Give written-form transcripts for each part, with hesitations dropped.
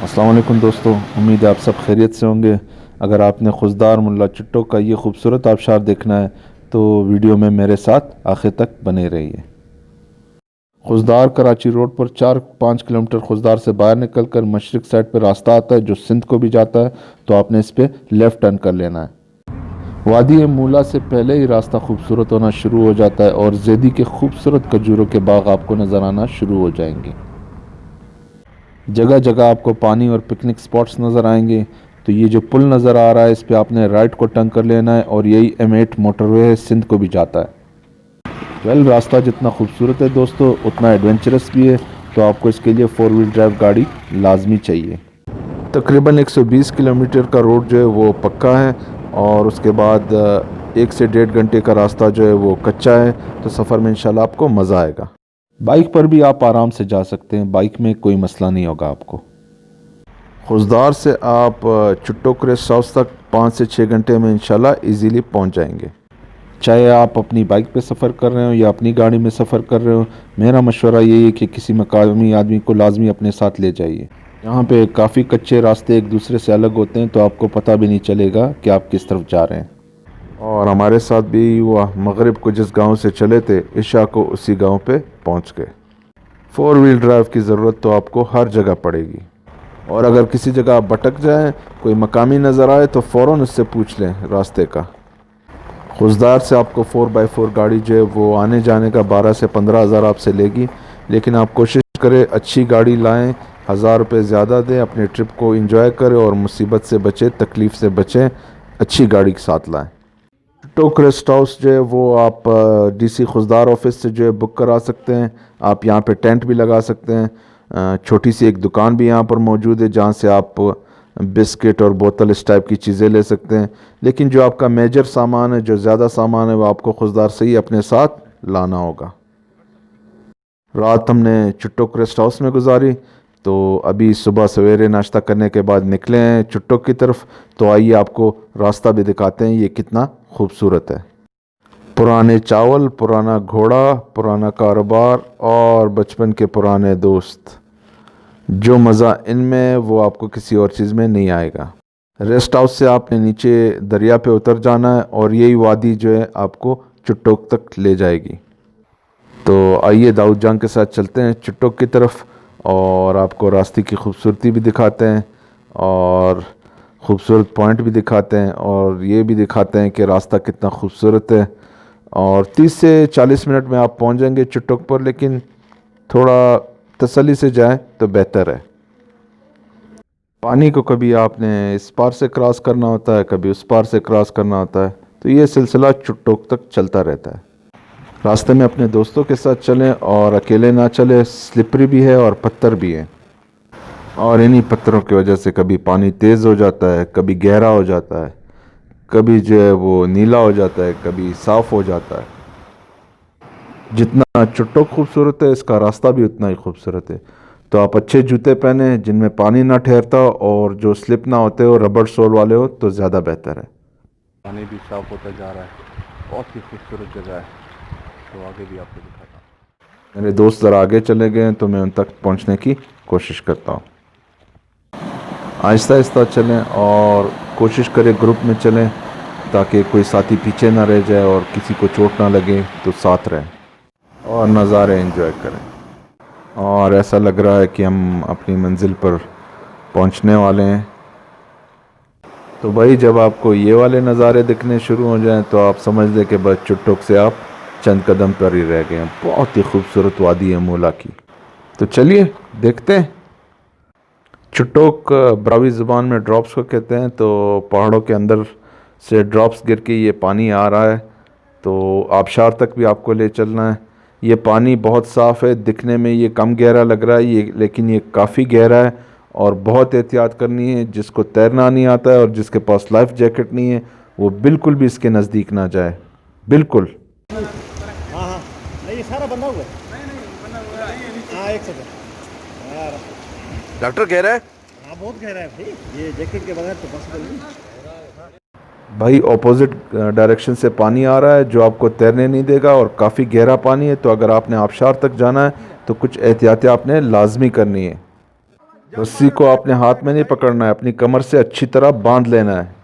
अस्सलाम वालेकुम दोस्तों, उम्मीद है आप सब खैरियत से होंगे। अगर आपने खुशदार मुल्ला चुट्टो का ये खूबसूरत आबशार देखना है तो वीडियो में मेरे साथ आखिर तक बने रहिए। खुशदार कराची रोड पर 4-5 किलोमीटर खुशदार से बाहर निकलकर मशरिक साइड पर रास्ता आता है जो सिंध को भी जाता है, तो आपने इस पर लेफ़्ट टर्न कर लेना है। वादी मूला से पहले ही रास्ता खूबसूरत होना शुरू हो जाता है और जैदी के खूबसूरत खजूरों के बाग आपको नज़र आना शुरू हो जाएंगे। जगह जगह आपको पानी और पिकनिक स्पॉट्स नज़र आएंगे। तो ये जो पुल नज़र आ रहा है इस पे आपने राइट को टर्न कर लेना है और यही M8 मोटरवे है, सिंध को भी जाता है। रास्ता जितना खूबसूरत है दोस्तों उतना एडवेंचरस भी है, तो आपको इसके लिए 4 व्हील ड्राइव गाड़ी लाजमी चाहिए। तकरीबन 120 किलोमीटर का रोड जो है वो पक्का है और उसके बाद 1 से 1.5 घंटे का रास्ता जो है वो कच्चा है, तो सफ़र में इंशाल्लाह आपको मज़ा आएगा। बाइक पर भी आप आराम से जा सकते हैं, बाइक में कोई मसला नहीं होगा आपको। खुशदार से आप चुट्टो क्रेस्ट हाउस तक 5 से 6 घंटे में इंशाल्लाह इजीली पहुंच जाएंगे। चाहे आप अपनी बाइक पे सफ़र कर रहे हो या अपनी गाड़ी में सफ़र कर रहे हो, मेरा मशवरा यही है कि किसी मकामी आदमी को लाजमी अपने साथ ले जाइए। यहाँ पे काफ़ी कच्चे रास्ते एक दूसरे से अलग होते हैं, तो आपको पता भी नहीं चलेगा कि आप किस तरफ जा रहे हैं। और हमारे साथ भी हुआ, मगरिब को जिस गांव से चले थे इशा को उसी गांव पे पहुंच गए। 4 व्हील ड्राइव की ज़रूरत तो आपको हर जगह पड़ेगी, और अगर किसी जगह आप भटक जाएं, कोई मकामी नज़र आए तो फ़ौरन उससे पूछ लें रास्ते का। खुशदार से आपको 4x4 गाड़ी जो है वो आने जाने का 12 से 15 हज़ार आपसे लेगी, लेकिन आप कोशिश करें अच्छी गाड़ी लाएं, 1000 रुपये ज़्यादा दें, अपने ट्रिप को एंजॉय करें और मुसीबत से बचें, तकलीफ़ से बचें, अच्छी गाड़ी के साथ लाएं। चुट्टो क्रेस्ट हाउस जो है वो आप DC खुशदार ऑफिस से जो है बुक करा सकते हैं। आप यहाँ पे टेंट भी लगा सकते हैं। छोटी सी एक दुकान भी यहाँ पर मौजूद है जहाँ से आप बिस्किट और बोतल इस टाइप की चीज़ें ले सकते हैं, लेकिन जो आपका मेजर सामान है, जो ज़्यादा सामान है, वो आपको खुशदार से ही अपने साथ लाना होगा। रात हमने चुट्टो क्रेस्ट हाउस में गुजारी, तो अभी सुबह सवेरे नाश्ता करने के बाद निकले हैं चुट्टो की तरफ। तो आइए आपको रास्ता भी दिखाते हैं ये कितना खूबसूरत है। पुराने चावल, पुराना घोड़ा, पुराना कारोबार और बचपन के पुराने दोस्त, जो मज़ा इनमें वो आपको किसी और चीज़ में नहीं आएगा। रेस्ट हाउस से आपने नीचे दरिया पे उतर जाना है और यही वादी जो है आपको चुट्टो तक ले जाएगी। तो आइए दाऊद जान के साथ चलते हैं चुट्टो की तरफ और आपको रास्ते की खूबसूरती भी दिखाते हैं और खूबसूरत पॉइंट भी दिखाते हैं और ये भी दिखाते हैं कि रास्ता कितना खूबसूरत है। और 30 से 40 मिनट में आप पहुंच जाएंगे चुट्टो पर, लेकिन थोड़ा तसल्ली से जाएं तो बेहतर है। पानी को कभी आपने इस पार से क्रॉस करना होता है, कभी उस पार से क्रॉस करना होता है, तो ये सिलसिला चुट्टो तक चलता रहता है। रास्ते में अपने दोस्तों के साथ चलें और अकेले ना चलें, स्लिपरी भी है और पत्थर भी है, और इन्हीं पत्थरों की वजह से कभी पानी तेज़ हो जाता है, कभी गहरा हो जाता है, कभी जो है वो नीला हो जाता है, कभी साफ़ हो जाता है। जितना चुट्टो खूबसूरत है इसका रास्ता भी उतना ही खूबसूरत है। तो आप अच्छे जूते पहने जिनमें पानी ना ठहरता और जो स्लिप ना होते हो, रबड़ सोल वाले हो, तो ज़्यादा बेहतर है। पानी भी साफ होता जा रहा है, बहुत ही खूबसूरत जगह है। तो आगे भी आपको दिखाता हूँ। मेरे दोस्त ज़रा आगे चले गए हैं तो मैं उन तक पहुंचने की कोशिश करता हूँ। आहिस्ता आहिस्ता चलें और कोशिश करें ग्रुप में चलें ताकि कोई साथी पीछे ना रह जाए और किसी को चोट ना लगे, तो साथ रहें और नज़ारे एंजॉय करें। और ऐसा लग रहा है कि हम अपनी मंजिल पर पहुंचने वाले हैं। तो भाई जब आपको ये वाले नज़ारे दिखने शुरू हो जाएं तो आप समझ लें कि बस चुट्टो से आप चंद कदम पर ही रह गए हैं। बहुत ही खूबसूरत वादी है मूला की। तो चलिए देखते हैं। चुट्टोक ब्रावी ज़ुबान में ड्रॉप्स को कहते हैं। तो पहाड़ों के अंदर से ड्रॉप्स गिर के ये पानी आ रहा है, तो आबशार तक भी आपको ले चलना है। ये पानी बहुत साफ़ है, दिखने में ये कम गहरा लग रहा है ये, लेकिन ये काफ़ी गहरा है और बहुत एहतियात करनी है। जिसको तैरना नहीं आता है और जिसके पास लाइफ जैकेट नहीं है वो बिल्कुल भी इसके नज़दीक ना जाए, बिल्कुल। हाँ हाँ, नहीं ये सारा बंधा हुआ है। हाँ एक सेकंड यार, डॉक्टर कह रहा है हाँ बहुत गहरा है भाई, ये जैकेट के बगैर तो पॉसिबल नहीं। भाई ऑपोजिट डायरेक्शन से पानी आ रहा है जो आपको तैरने नहीं देगा और काफ़ी गहरा पानी है। तो अगर आपने आबशार तक जाना है तो कुछ एहतियातें आपने लाजमी करनी है। रस्सी को आपने हाथ में नहीं पकड़ना है, अपनी कमर से अच्छी तरह बांध लेना है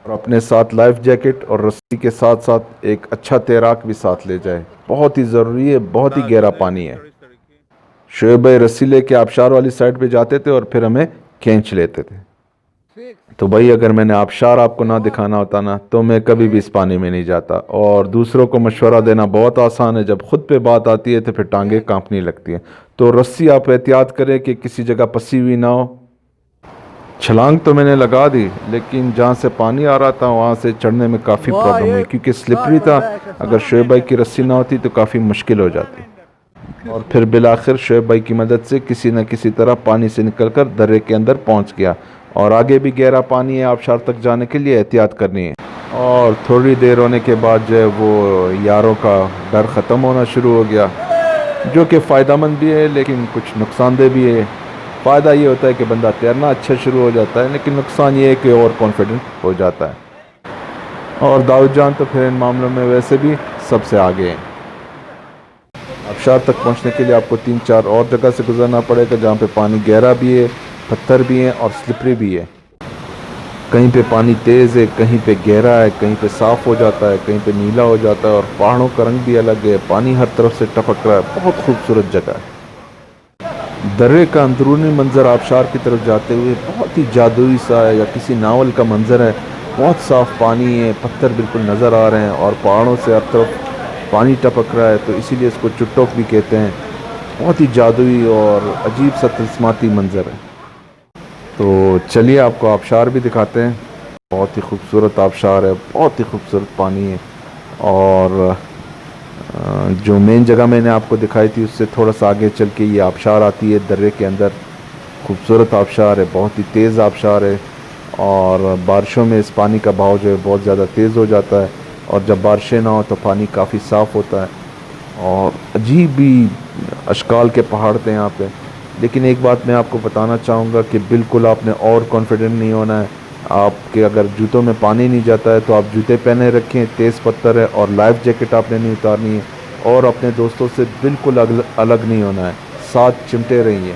और अपने साथ लाइफ जैकेट और रस्सी के साथ साथ एक अच्छा तैराक भी साथ ले जाए। बहुत ही ज़रूरी है, बहुत ही गहरा पानी है। शोएब भाई रस्सी लेके आबशार वाली साइड पे जाते थे और फिर हमें खींच लेते थे। तो भाई अगर मैंने आबशार आपको ना दिखाना होता ना तो मैं कभी भी इस पानी में नहीं जाता। और दूसरों को मशवरा देना बहुत आसान है, जब खुद पे बात आती है तो फिर टांगें कांपने लगती हैं। तो रस्सी आप एहतियात करें कि किसी जगह फंसी हुई ना हो। छलांग तो मैंने लगा दी, लेकिन जहाँ से पानी आ रहा था वहाँ से चढ़ने में काफ़ी प्रॉब्लम हुई क्योंकि स्लिपरी था। अगर शोएब भाई की रस्सी ना होती तो काफ़ी मुश्किल हो जाती। और फिर बिलाखिर शोएब भाई की मदद से किसी न किसी तरह पानी से निकलकर दर्रे के अंदर पहुँच गया। और आगे भी गहरा पानी है, आबशार तक जाने के लिए एहतियात करनी है। और थोड़ी देर होने के बाद जो है वो यारों का डर ख़त्म होना शुरू हो गया, जो कि फ़ायदेमंद भी है लेकिन कुछ नुकसानदेह भी है। फ़ायदा ये होता है कि बंदा तैरना अच्छा शुरू हो जाता है, लेकिन नुकसान ये है कि और कॉन्फिडेंट हो जाता है। और दाऊद जान तो फिर इन मामलों में वैसे भी सबसे आगे हैं। आबशार तक पहुंचने के लिए आपको 3-4 और जगह से गुजरना पड़ेगा जहाँ पे पानी गहरा भी है, पत्थर भी हैं और स्लिपरी भी है। कहीं पे पानी तेज़ है, कहीं पे गहरा है, कहीं पे साफ़ हो जाता है, कहीं पे नीला हो जाता है और पहाड़ों का रंग भी अलग है। पानी हर तरफ से टपक रहा है, बहुत खूबसूरत जगह है। दर्रे का अंदरूनी मंजर आबशार की तरफ जाते हुए बहुत ही जादुई सा है या किसी नावल का मंजर है। बहुत साफ़ पानी है, पत्थर बिल्कुल नज़र आ रहे हैं और पहाड़ों से हर तरफ पानी टपक रहा है, तो इसीलिए इसको चुट्टोक भी कहते हैं। बहुत ही जादुई और अजीब सा तिल्स्माती मंजर है। तो चलिए आपको आबशार भी दिखाते हैं। बहुत ही खूबसूरत आबशार है, बहुत ही खूबसूरत पानी है। और जो मेन जगह मैंने आपको दिखाई थी उससे थोड़ा सा आगे चल के ये आबशार आती है दर्रे के अंदर। खूबसूरत आबशार है, बहुत ही तेज़ आबशार है और बारिशों में इस पानी का बहाव जो है बहुत ज़्यादा तेज़ हो जाता है और जब बारिशें ना हो तो पानी काफ़ी साफ़ होता है और अजीब भी अशकाल के पहाड़ थे यहाँ पे। लेकिन एक बात मैं आपको बताना चाहूँगा कि बिल्कुल आपने और कॉन्फिडेंट नहीं होना है। आपके अगर जूतों में पानी नहीं जाता है तो आप जूते पहने रखें, तेज़ पत्थर है और लाइफ जैकेट आपने नहीं उतारनी है और अपने दोस्तों से बिल्कुल अलग नहीं होना है, साथ चिमटे रहिए।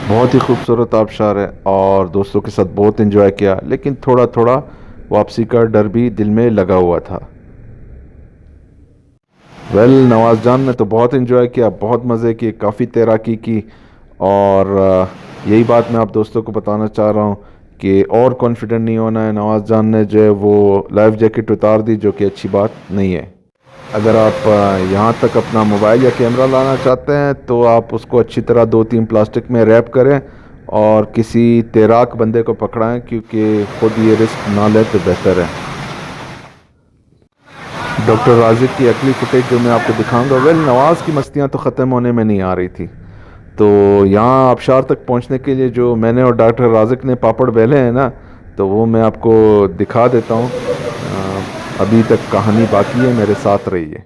बहुत ही खूबसूरत आबशार है और दोस्तों के साथ बहुत एंजॉय किया, लेकिन थोड़ा थोड़ा वापसी का डर भी दिल में लगा हुआ था। नवाज़ जान ने तो बहुत एंजॉय किया, बहुत मज़े किए, काफ़ी तैराकी की और यही बात मैं आप दोस्तों को बताना चाह रहा हूँ कि और कॉन्फिडेंट नहीं होना है। नवाज़ जान ने जो है वो लाइफ जैकेट उतार दी, जो कि अच्छी बात नहीं है। अगर आप यहाँ तक अपना मोबाइल या कैमरा लाना चाहते हैं तो आप उसको अच्छी तरह 2-3 प्लास्टिक में रैप करें और किसी तैराक बंदे को पकड़ाएं, क्योंकि खुद ये रिस्क ना लें तो बेहतर है। डॉक्टर राजिक की अगली फुटेज जो मैं आपको दिखाऊंगा, नवाज़ की मस्तियाँ तो ख़त्म होने में नहीं आ रही थी। तो यहाँ आबशार तक पहुँचने के लिए जो मैंने और डॉक्टर राजिक ने पापड़ बेले हैं ना, तो वो मैं आपको दिखा देता हूँ। अभी तक कहानी बाकी है, मेरे साथ रहिए।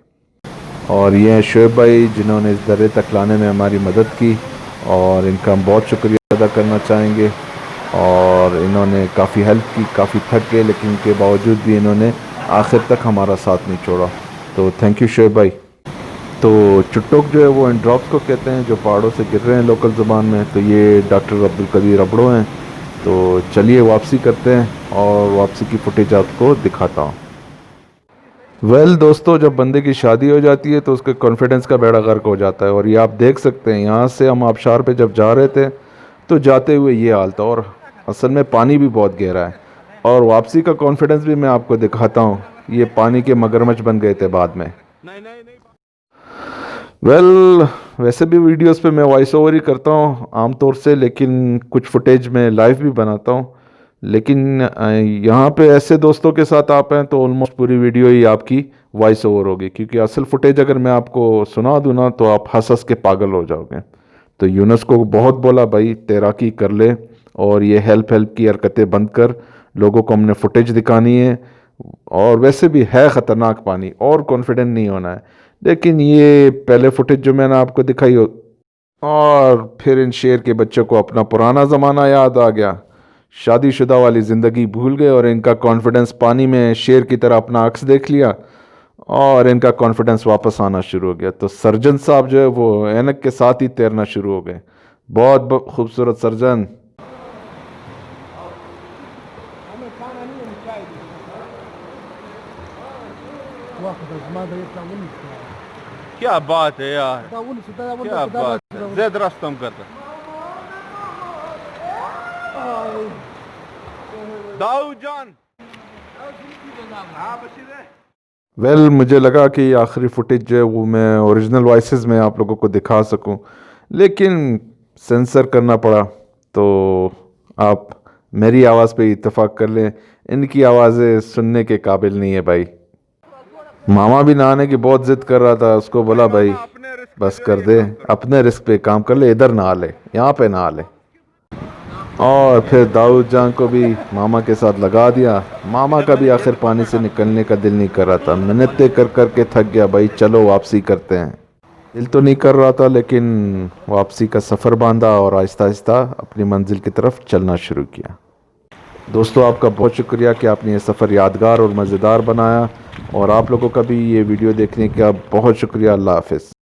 और ये हैं शोएब भाई जिन्होंने इस दर्रे तक लाने में हमारी मदद की और इनका हम बहुत शुक्रिया अदा करना चाहेंगे। और इन्होंने काफ़ी हेल्प की, काफ़ी थक गए लेकिन उनके बावजूद भी इन्होंने आखिर तक हमारा साथ नहीं छोड़ा। तो थैंक यू शोएब भाई। तो चुट्टोक जो है वो इन ड्रॉप्स को कहते हैं जो पहाड़ों से गिर रहे हैं लोकल ज़ुबान में। तो ये डॉक्टर अब्दुल कदीर अबड़ो हैं। तो चलिए वापसी करते हैं और वापसी की फुटेज आपको दिखाता हूँ। दोस्तों, जब बंदे की शादी हो जाती है तो उसके कॉन्फिडेंस का बेड़ा गर्क हो जाता है और ये आप देख सकते हैं। यहाँ से हम आबशार पे जब जा रहे थे तो जाते हुए ये हाल था और असल में पानी भी बहुत गहरा है। और वापसी का कॉन्फिडेंस भी मैं आपको दिखाता हूँ, ये पानी के मगरमच्छ बन गए थे बाद में। वैसे भी वीडियोस पे मैं वॉइस ओवर ही करता हूँ आमतौर से, लेकिन कुछ फुटेज में लाइव भी बनाता हूँ। लेकिन यहाँ पे ऐसे दोस्तों के साथ आप हैं तो ऑलमोस्ट पूरी वीडियो ही आपकी वॉइस ओवर होगी, क्योंकि असल फुटेज अगर मैं आपको सुना दूँ ना तो आप हंस हंस के पागल हो जाओगे। तो यूनुस को बहुत बोला भाई तैराकी कर ले और ये हेल्प की हरकतें बंद कर, लोगों को हमने फुटेज दिखानी है। और वैसे भी है ख़तरनाक पानी और कॉन्फिडेंट नहीं होना है। लेकिन ये पहले फुटेज जो मैंने आपको दिखाई हो, और फिर इन शेर के बच्चों को अपना पुराना ज़माना याद आ गया। शादीशुदा वाली ज़िंदगी भूल गए और इनका कॉन्फिडेंस पानी में शेर की तरह अपना अक्स देख लिया और इनका कॉन्फिडेंस वापस आना शुरू हो गया। तो सर्जन साहब जो है वो ऐनक के साथ ही तैरना शुरू हो गए। बहुत खूबसूरत सर्जन। क्या बात है यार, क्या बात है, ज़ेद रस्तम करता दाऊद जान। वेल मुझे लगा कि आखिरी फुटेज जो है वो मैं ओरिजिनल वॉइसेस में आप लोगों को दिखा सकूं, लेकिन सेंसर करना पड़ा। तो आप मेरी आवाज़ पे इत्तेफाक कर लें, इनकी आवाज़ें सुनने के काबिल नहीं है भाई। मामा भी नहाने की बहुत ज़िद कर रहा था, उसको बोला भाई बस कर दे, अपने रिस्क पे काम कर ले, इधर नहा ले, यहाँ पे नहा ले। और फिर दाऊद जान को भी मामा के साथ लगा दिया। मामा का भी आखिर पानी से निकलने का दिल नहीं कर रहा था, मिन्नतें कर कर के थक गया, भाई चलो वापसी करते हैं। दिल तो नहीं कर रहा था, लेकिन वापसी का सफ़र बांधा और आहिस्ता आहिस्ता अपनी मंजिल की तरफ चलना शुरू किया। दोस्तों आपका बहुत शुक्रिया कि आपने ये सफ़र यादगार और मज़ेदार बनाया, और आप लोगों का भी ये वीडियो देखने का बहुत शुक्रिया। अल्लाह हाफ़िज़।